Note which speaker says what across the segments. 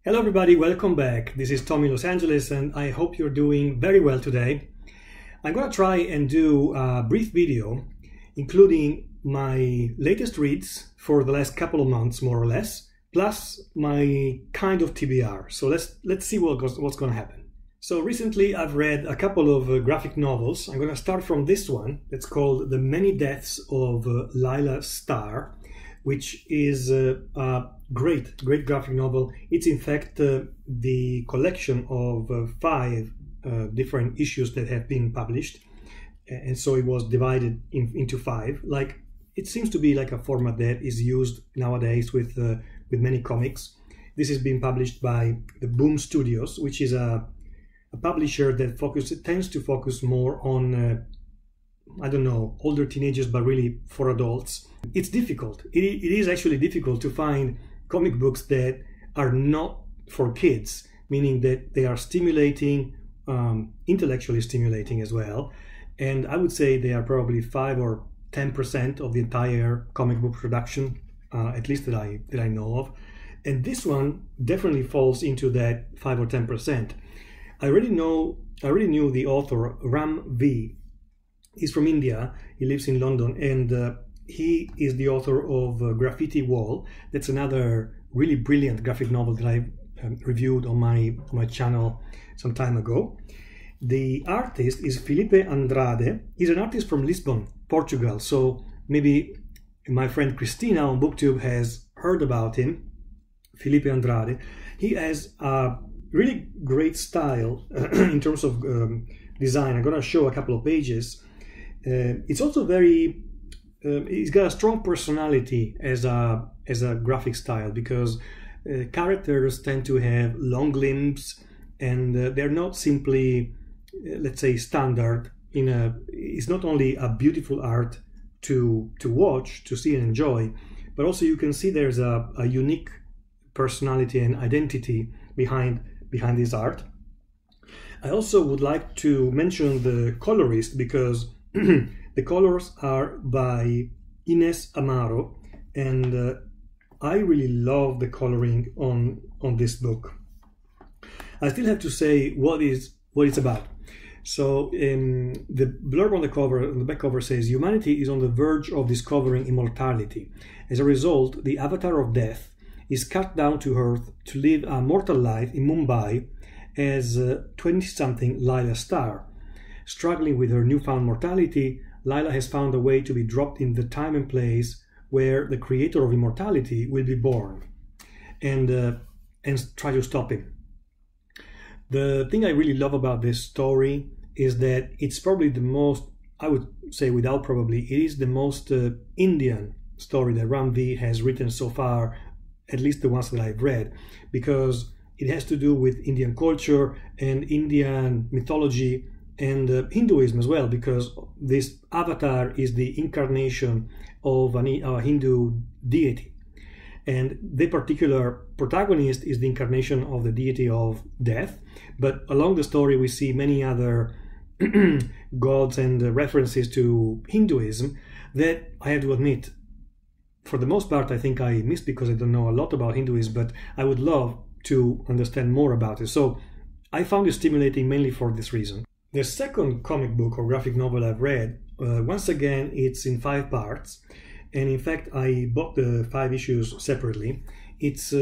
Speaker 1: Hello everybody, welcome back. This is Tom in Los Angeles and I hope you're doing very well today. I'm going to try and do a brief video including my latest reads for the last couple of months, more or less, plus my kind of TBR. So let's see what's going to happen. So recently I've read a couple of graphic novels. I'm going to start from this one that's called The Many Deaths of Lila Star, which is a great graphic novel. It's in fact the collection of 5 different issues that have been published, and so it was divided into 5. Like, it seems to be like a format that is used nowadays with many comics. This is being published by the Boom Studios, which is a publisher that tends to focus more on I don't know, older teenagers, but really for adults. It's difficult. It is actually difficult to find comic books that are not for kids, meaning that they are stimulating, intellectually stimulating as well. And I would say they are probably 5 or 10% of the entire comic book production, at least that I know of. And this one definitely falls into that 5 or 10%. I already knew the author, Ram V. He's from India, he lives in London, and he is the author of Graffiti Wall. That's another really brilliant graphic novel that I reviewed on my channel some time ago. The artist is Felipe Andrade. He's an artist from Lisbon, Portugal, so maybe my friend Christina on BookTube has heard about him, Felipe Andrade. He has a really great style in terms of design. I'm going to show a couple of pages. It's also very, he's got a strong personality as a graphic style, because characters tend to have long limbs, and they're not simply, let's say, standard. It's not only a beautiful art to watch, to see and enjoy, but also you can see there's a unique personality and identity behind this art. I also would like to mention the colorist, because the colors are by Ines Amaro, and I really love the coloring on this book. I still have to say what it's about. So the blurb on the back cover says, humanity is on the verge of discovering immortality. As a result, the avatar of death is cut down to earth to live a mortal life in Mumbai as 20-something Lila Star. Struggling with her newfound mortality, Lila has found a way to be dropped in the time and place where the creator of immortality will be born, and try to stop him. The thing I really love about this story is that it's probably the most, I would say without probably, it is the most Indian story that Ram V has written so far, at least the ones that I've read, because it has to do with Indian culture and Indian mythology and Hinduism as well, because this avatar is the incarnation of a Hindu deity. And the particular protagonist is the incarnation of the deity of death. But along the story we see many other gods and references to Hinduism that I have to admit, for the most part, I think I missed, because I don't know a lot about Hinduism, but I would love to understand more about it. So I found it stimulating mainly for this reason. The second comic book or graphic novel I've read, once again, it's in 5 parts. And in fact, I bought the 5 issues separately. It's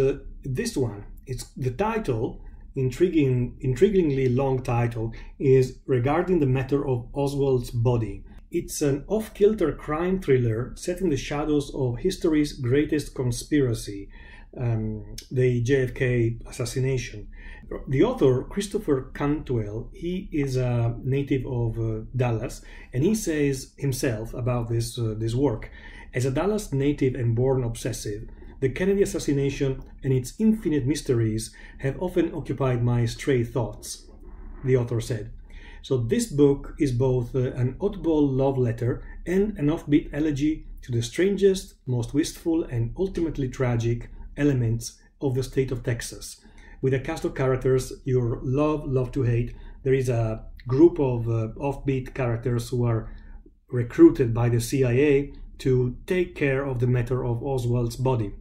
Speaker 1: this one. It's the title, intriguingly long title, is Regarding the Matter of Oswald's Body. It's an off-kilter crime thriller set in the shadows of history's greatest conspiracy, the JFK assassination. The author, Christopher Cantwell, he is a native of Dallas, and he says himself about this work, as a Dallas native and born obsessive, the Kennedy assassination and its infinite mysteries have often occupied my stray thoughts, the author said. So this book is both an oddball love letter and an offbeat elegy to the strangest, most wistful, and ultimately tragic elements of the state of Texas. With a cast of characters you'll love to hate. There is a group of offbeat characters who are recruited by the CIA to take care of the matter of Oswald's body.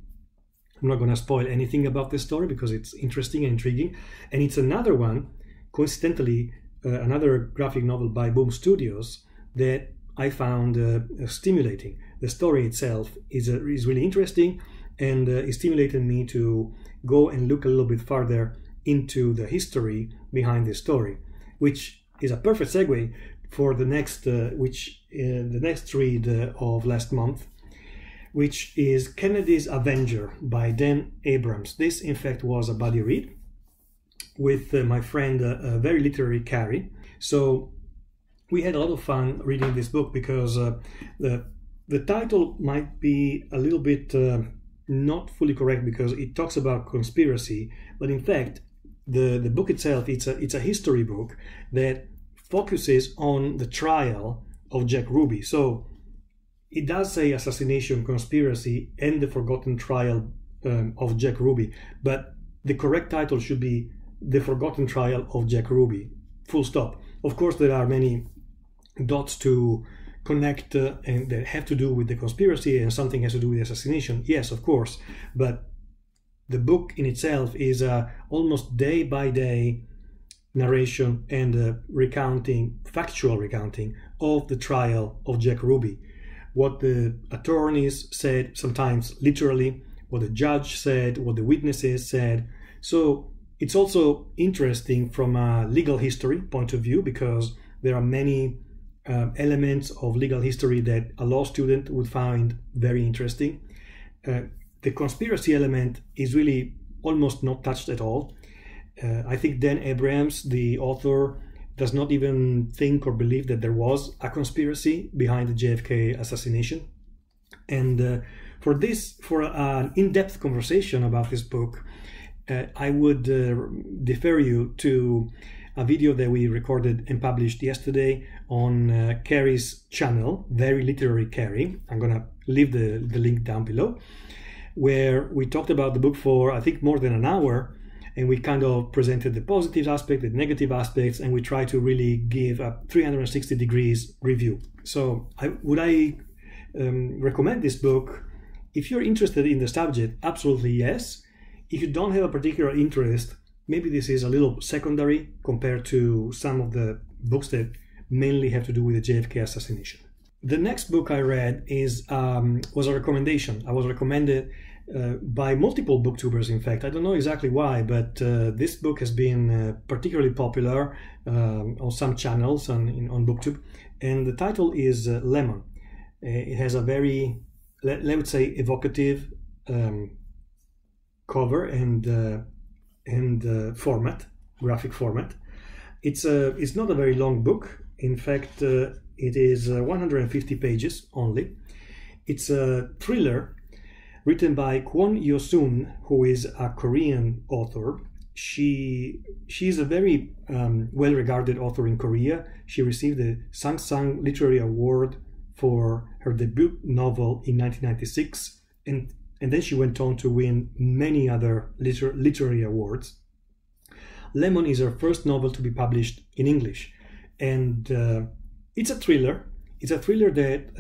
Speaker 1: I'm not going to spoil anything about this story because it's interesting and intriguing. And it's another one, coincidentally, another graphic novel by Boom Studios that I found stimulating. The story itself is really interesting, and it stimulated me to go and look a little bit further into the history behind this story, which is a perfect segue for the next the next read of last month, which is Kennedy's Avenger by Dan Abrams. This, in fact, was a buddy read with my friend, very literary Carrie. So we had a lot of fun reading this book because the title might be a little bit not fully correct because it talks about conspiracy, but in fact, the book itself, it's a history book that focuses on the trial of Jack Ruby. So it does say assassination, conspiracy, and the forgotten trial of Jack Ruby, but the correct title should be The Forgotten Trial of Jack Ruby, full stop. Of course, there are many dots to connect and that have to do with the conspiracy, and something has to do with the assassination. Yes, of course, but the book in itself is almost day-by-day narration and factual recounting of the trial of Jack Ruby. What the attorneys said, sometimes literally, what the judge said, what the witnesses said. So it's also interesting from a legal history point of view because there are many elements of legal history that a law student would find very interesting. The conspiracy element is really almost not touched at all. I think Dan Abrams, the author, does not even think or believe that there was a conspiracy behind the JFK assassination. And for an in-depth conversation about this book, I would defer you to a video that we recorded and published yesterday on Carrie's channel, Very Literary Carrie. I'm going to leave the link down below, where we talked about the book for, I think, more than an hour, and we kind of presented the positive aspect, the negative aspects, and we try to really give a 360 degrees review. So would I recommend this book? If you're interested in the subject, absolutely yes. If you don't have a particular interest, maybe this is a little secondary compared to some of the books that mainly have to do with the JFK assassination. The next book I read was a recommendation. I was recommended by multiple booktubers, in fact. I don't know exactly why, but this book has been particularly popular on some channels on BookTube. And the title is Lemon. It has a very, let me say, evocative cover and format, graphic format. It's not a very long book. In fact, it is 150 pages only. It's a thriller written by Kwon Yo-sun, who is a Korean author. She's a very well-regarded author in Korea. She received the Sangsang Literary Award for her debut novel in 1996, and then she went on to win many other literary awards. Lemon is her first novel to be published in English, and it's a thriller. It's a thriller that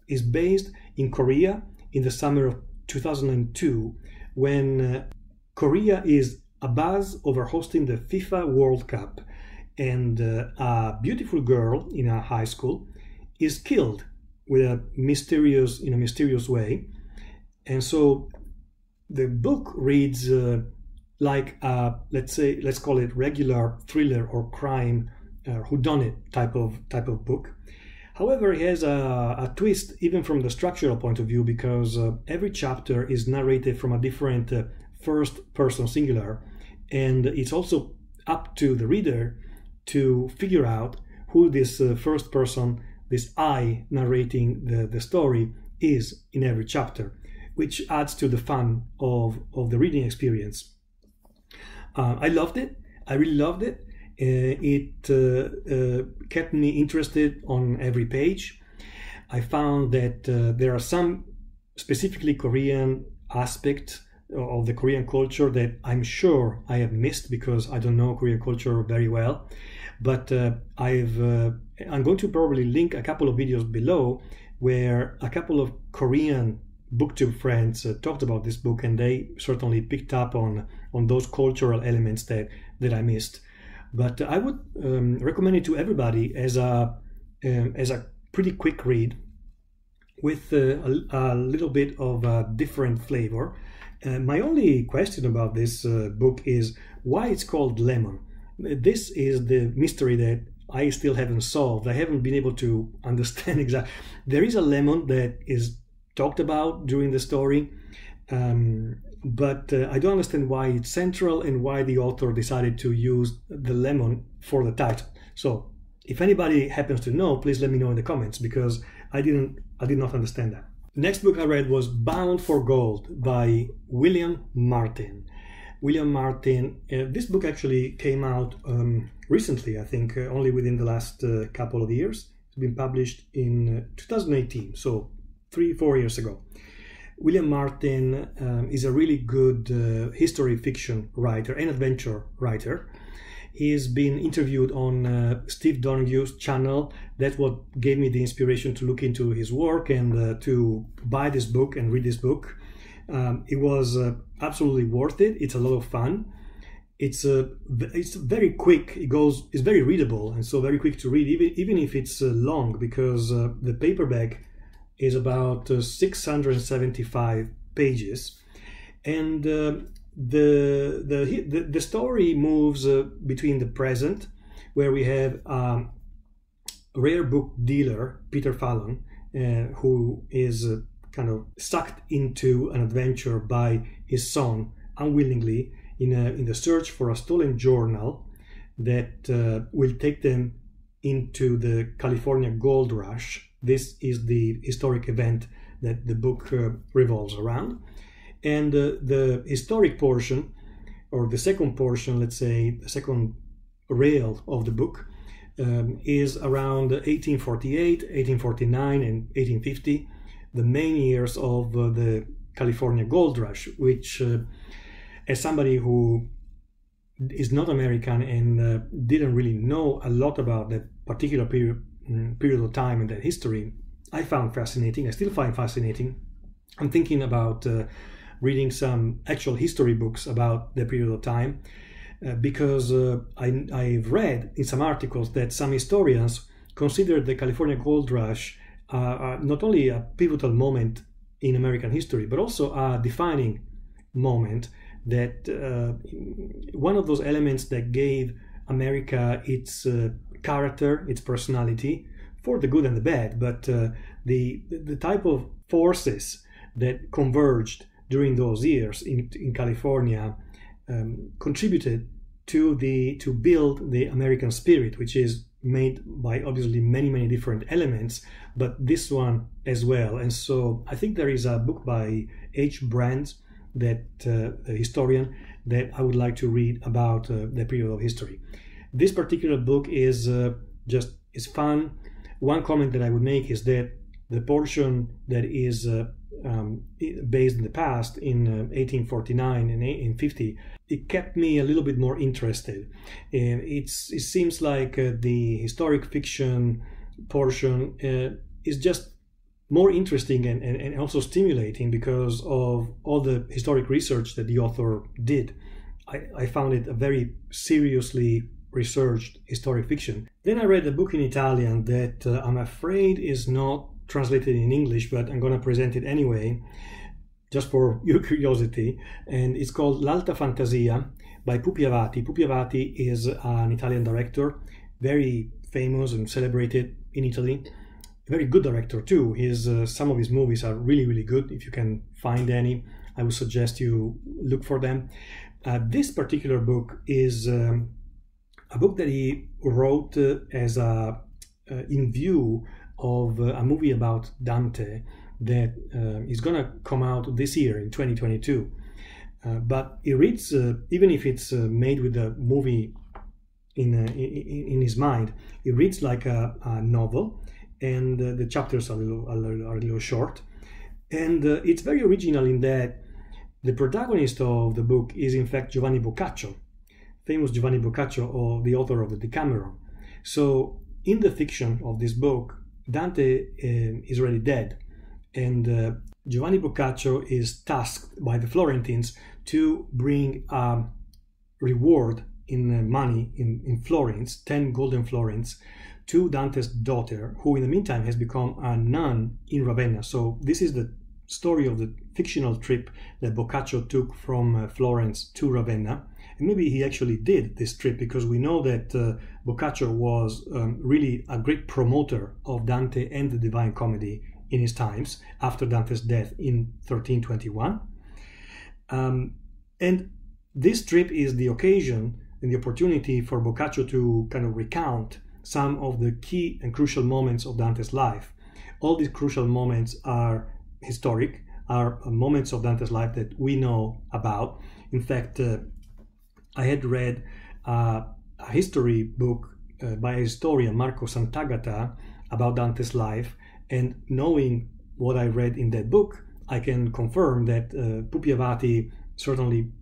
Speaker 1: is based in Korea in the summer of 2002, when Korea is abuzz over hosting the FIFA World Cup, and a beautiful girl in a high school is killed in a mysterious way. And so the book reads like a, let's call it regular thriller or crime whodunit type of book. However, it has a twist even from the structural point of view, because every chapter is narrated from a different first person singular, and it's also up to the reader to figure out who this first person, this I narrating the story, is in every chapter, which adds to the fun of the reading experience. I loved it. I really loved it. It kept me interested on every page. I found that there are some specifically Korean aspects of the Korean culture that I'm sure I have missed because I don't know Korean culture very well. But I'm going to probably link a couple of videos below where a couple of Korean booktube friends talked about this book, and they certainly picked up on those cultural elements that I missed. But I would recommend it to everybody as a pretty quick read with a little bit of a different flavor. My only question about this book is why it's called Lemon. This is the mystery that I still haven't solved. I haven't been able to understand exactly. There is a lemon that is talked about during the story, but I don't understand why it's central and why the author decided to use the lemon for the title. So if anybody happens to know, please let me know in the comments, because I did not understand that. The next book I read was Bound for Gold by William Martin. William Martin, this book actually came out recently, I think only within the last couple of years. It's been published in 2018, so 3-4 years ago. William Martin is a really good history fiction writer and adventure writer. He's been interviewed on Steve Donohue's channel. That's what gave me the inspiration to look into his work and to buy this book and read this book. It was absolutely worth it. It's a lot of fun. It's very quick. It's very readable, and so very quick to read, even if it's long, because the paperback is about 675 pages, and the story moves between the present, where we have a rare book dealer, Peter Fallon, who is kind of sucked into an adventure by his son unwillingly in the search for a stolen journal that will take them into the California gold rush. This is the historic event that the book revolves around. And the historic portion, or the second portion, let's say, the second rail of the book, is around 1848, 1849, and 1850, the main years of the California gold rush, which, as somebody who is not American and didn't really know a lot about that particular period of time and that history, I found fascinating. I still find fascinating. I'm thinking about reading some actual history books about the period of time, because I've read in some articles that some historians consider the California gold rush not only a pivotal moment in American history, but also a defining moment, that one of those elements that gave America its character, its personality, for the good and the bad, but the type of forces that converged during those years in California contributed to build the American spirit, which is made by obviously many different elements, but this one as well. And so I think there is a book by H. Brands, that a historian, that I would like to read about the period of history. This particular book is fun. One comment that I would make is that the portion that is based in the past, in 1849 and 1850, it kept me a little bit more interested. It seems like the historic fiction portion is just more interesting and also stimulating because of all the historic research that the author did. I found it a very seriously researched historic fiction. Then I read a book in Italian that I'm afraid is not translated in English, but I'm going to present it anyway, just for your curiosity. And it's called L'Alta Fantasia by Pupi Avati. Pupi Avati is an Italian director, very famous and celebrated in Italy. A very good director too. Some of his movies are really good. If you can find any, I would suggest you look for them. This particular book is a book that he wrote as in view of a movie about Dante that is going to come out this year in 2022. But it reads, even if it's made with the movie in his mind, it reads like a novel, and the chapters are a little short. And it's very original in that the protagonist of the book is in fact Giovanni Boccaccio, famous Giovanni Boccaccio, or the author of the Decameron. So in the fiction of this book, Dante is already dead, and Giovanni Boccaccio is tasked by the Florentines to bring a reward in money, in florins, 10 golden florins, to Dante's daughter, who in the meantime has become a nun in Ravenna. So this is the story of the fictional trip that Boccaccio took from Florence to Ravenna. And maybe he actually did this trip, because we know that Boccaccio was really a great promoter of Dante and the Divine Comedy in his times, after Dante's death in 1321. And this trip is the occasion and the opportunity for Boccaccio to kind of recount some of the key and crucial moments of Dante's life. All these crucial moments are historic, are moments of Dante's life that we know about. In fact, I had read a history book by a historian, Marco Sant'Agata, about Dante's life, and knowing what I read in that book, I can confirm that Pupi Avati certainly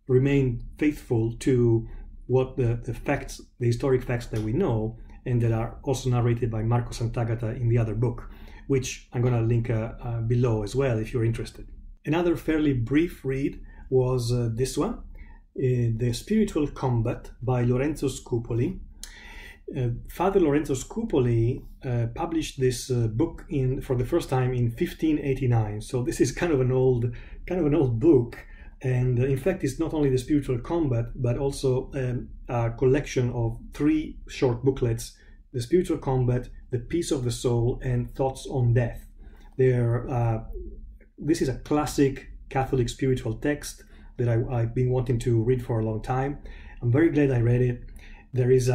Speaker 1: remained faithful to what the facts, the historic facts that we know, and that are also narrated by Marco Sant'Agata in the other book, which I'm going to link below as well if you're interested. Another fairly brief read was this one, The Spiritual Combat by Lorenzo Scupoli. Father Lorenzo Scupoli published this book for the first time in 1589. So this is kind of an old book, and in fact it's not only The Spiritual Combat, but also a collection of 3 short booklets: The Spiritual Combat, The Peace of the Soul, and Thoughts on Death. This is a classic Catholic spiritual text that I've been wanting to read for a long time. I'm very glad I read it. There is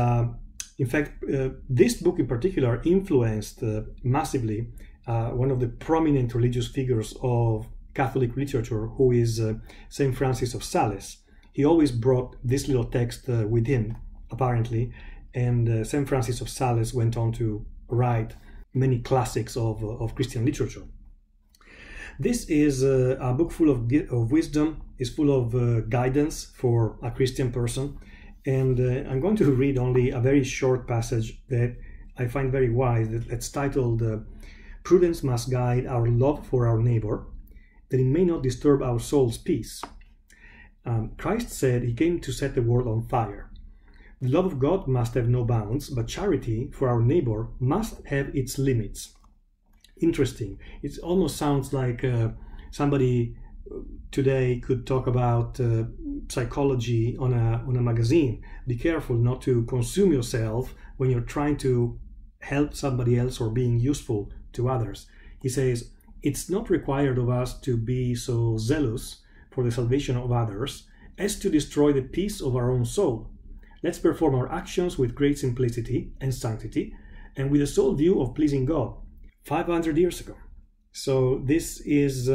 Speaker 1: in fact, this book in particular influenced massively one of the prominent religious figures of Catholic literature, who is Saint Francis of Sales. He always brought this little text with him, apparently, and Saint Francis of Sales went on to write many classics of Christian literature. This is a book full of wisdom, is full of guidance for a Christian person, and I'm going to read only a very short passage that I find very wise. That's titled, "Prudence must guide our love for our neighbor, that it may not disturb our soul's peace. Christ said he came to set the world on fire. The love of God must have no bounds, but charity for our neighbor must have its limits." Interesting. It almost sounds like somebody today could talk about psychology on a magazine. Be careful not to consume yourself when you're trying to help somebody else or being useful to others. He says, "It's not required of us to be so zealous for the salvation of others as to destroy the peace of our own soul. Let's perform our actions with great simplicity and sanctity, and with the sole view of pleasing God." 500 years ago. So this is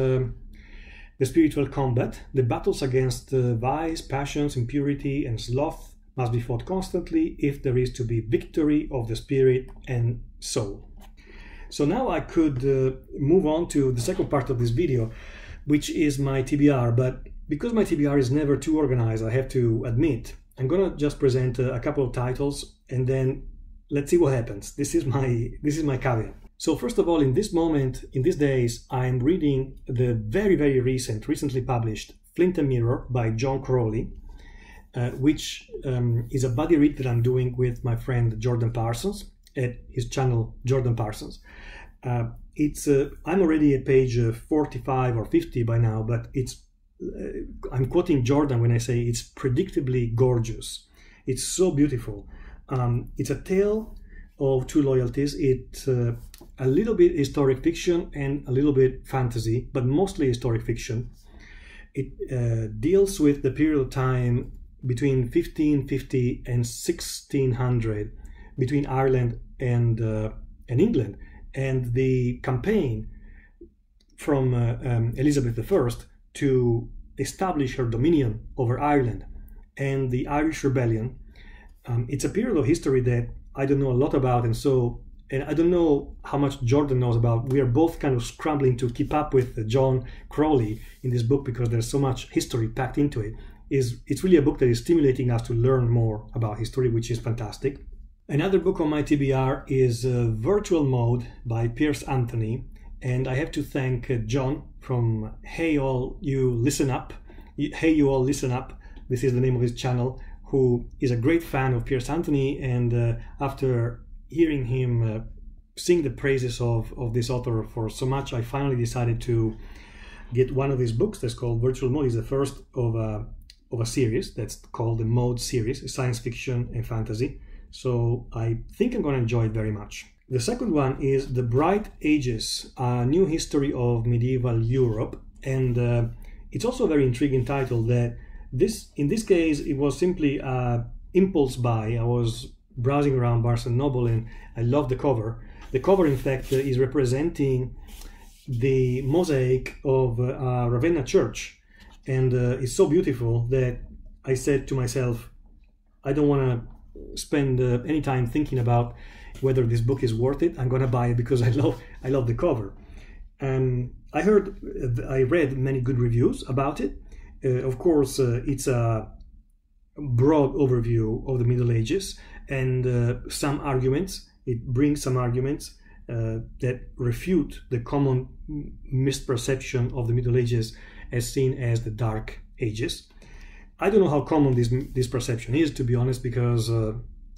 Speaker 1: the spiritual combat. The battles against vice, passions, impurity, and sloth must be fought constantly if there is to be victory of the spirit and soul. So now I could move on to the second part of this video, which is my TBR. But because my TBR is never too organized, I have to admit, I'm going to just present a couple of titles, and then let's see what happens. This is my caveat. So first of all, in this moment, in these days, I'm reading the very, very recently published Flint and Mirror by John Crowley, which is a buddy read that I'm doing with my friend Jordan Parsons at his channel Jordan Parsons. I'm already at page 45 or 50 by now, but I'm quoting Jordan when I say it's predictably gorgeous. It's so beautiful. It's a tale of two loyalties. It's a little bit historic fiction and a little bit fantasy, but mostly historic fiction. It deals with the period of time between 1550 and 1600 between Ireland and England, and the campaign from Elizabeth I to establish her dominion over Ireland and the Irish Rebellion. It's a period of history that I don't know a lot about, and I don't know how much Jordan knows about. We are both kind of scrambling to keep up with John Crowley in this book because there's so much history packed into it. It's really a book that is stimulating us to learn more about history, which is fantastic. Another book on my TBR is Virtual Mode by Piers Anthony, And I have to thank John from Hey All You Listen Up. Hey You All Listen Up. This is the name of his channel, who is a great fan of Piers Anthony. And after hearing him sing the praises of this author for so much, I finally decided to get one of his books that's called Virtual Mode. It's the first of a series that's called the Mode series, science fiction and fantasy. So I think I'm going to enjoy it very much. The second one is The Bright Ages, a new history of medieval Europe. And it's also a very intriguing title that in this case, it was simply impulse buy. I was browsing around Barnes & Noble and I love the cover. The cover, in fact, is representing the mosaic of Ravenna Church. And it's so beautiful that I said to myself, I don't want to spend any time thinking about whether this book is worth it. I'm going to buy it because I love the cover. And I read many good reviews about it. Of course, it's a broad overview of the Middle Ages and some arguments. It brings some arguments that refute the common misperception of the Middle Ages as seen as the Dark Ages. I don't know how common this perception is, to be honest, because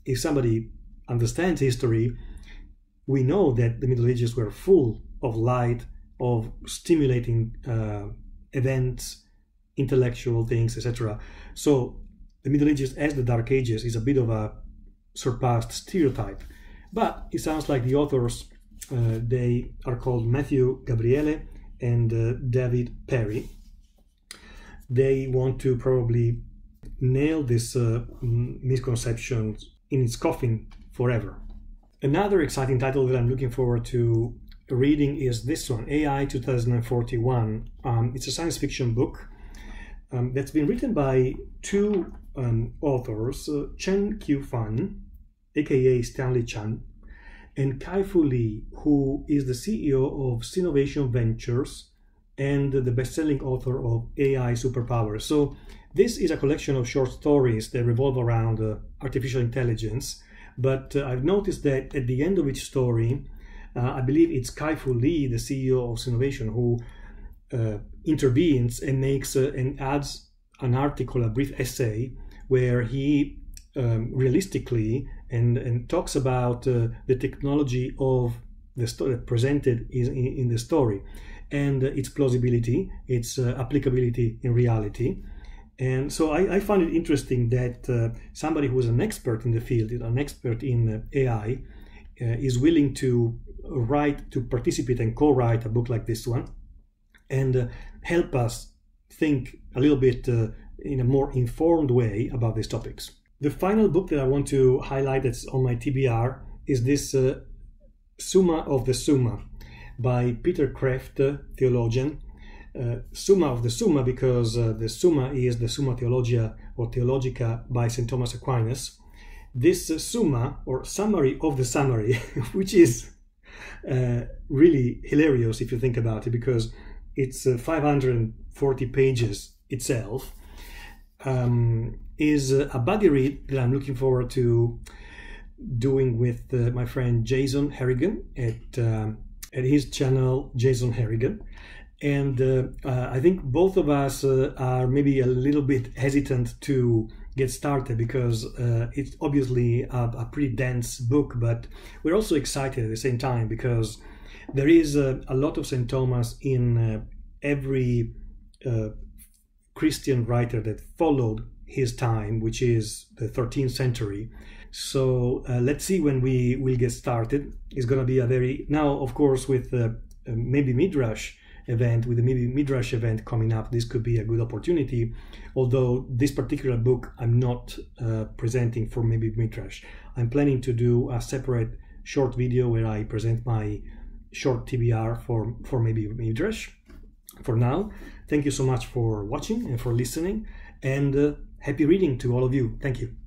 Speaker 1: if somebody understands history, we know that the Middle Ages were full of light, of stimulating events, intellectual things, etc. So the Middle Ages as the Dark Ages is a bit of a surpassed stereotype. But it sounds like the authors, they are called Matthew Gabriele and David Perry. They want to probably nail this misconception in its coffin forever. Another exciting title that I'm looking forward to reading is this one, AI 2041. It's a science fiction book that's been written by two authors, Chen Qiufan, aka Stanley Chan, and Kai-Fu Lee, who is the CEO of Sinovation Ventures and the best-selling author of AI Superpowers. So this is a collection of short stories that revolve around artificial intelligence, but I've noticed that at the end of each story, I believe it's Kai-Fu Lee, the CEO of Sinovation, who intervenes and makes and adds an article, a brief essay, where he realistically and talks about the technology of the story presented in the story and its plausibility, its applicability in reality. And so I find it interesting that somebody who is an expert in the field, an expert in AI, is willing to participate and co-write a book like this one and help us think a little bit in a more informed way about these topics. The final book that I want to highlight that's on my TBR is this Summa of the Summa by Peter Kreeft, theologian. Summa of the Summa because the Summa is the Summa Theologia or Theologica by St. Thomas Aquinas. This Summa, or summary of the summary, which is really hilarious if you think about it, because it's 540 pages itself, is a buddy read that I'm looking forward to doing with my friend Jason Harrigan at his channel, Jason Harrigan. And I think both of us are maybe a little bit hesitant to get started because it's obviously a pretty dense book, but we're also excited at the same time because there is a lot of St. Thomas in every Christian writer that followed his time, which is the 13th century. So let's see when we will get started. It's going to be a very, now of course with maybe Midrash event, with the maybe Midrash event coming up, this could be a good opportunity, although this particular book I'm not presenting for maybe Midrash. I'm planning to do a separate short video where I present my short TBR for maybe Midrash. For now, thank you so much for watching and for listening, and happy reading to all of you. Thank you.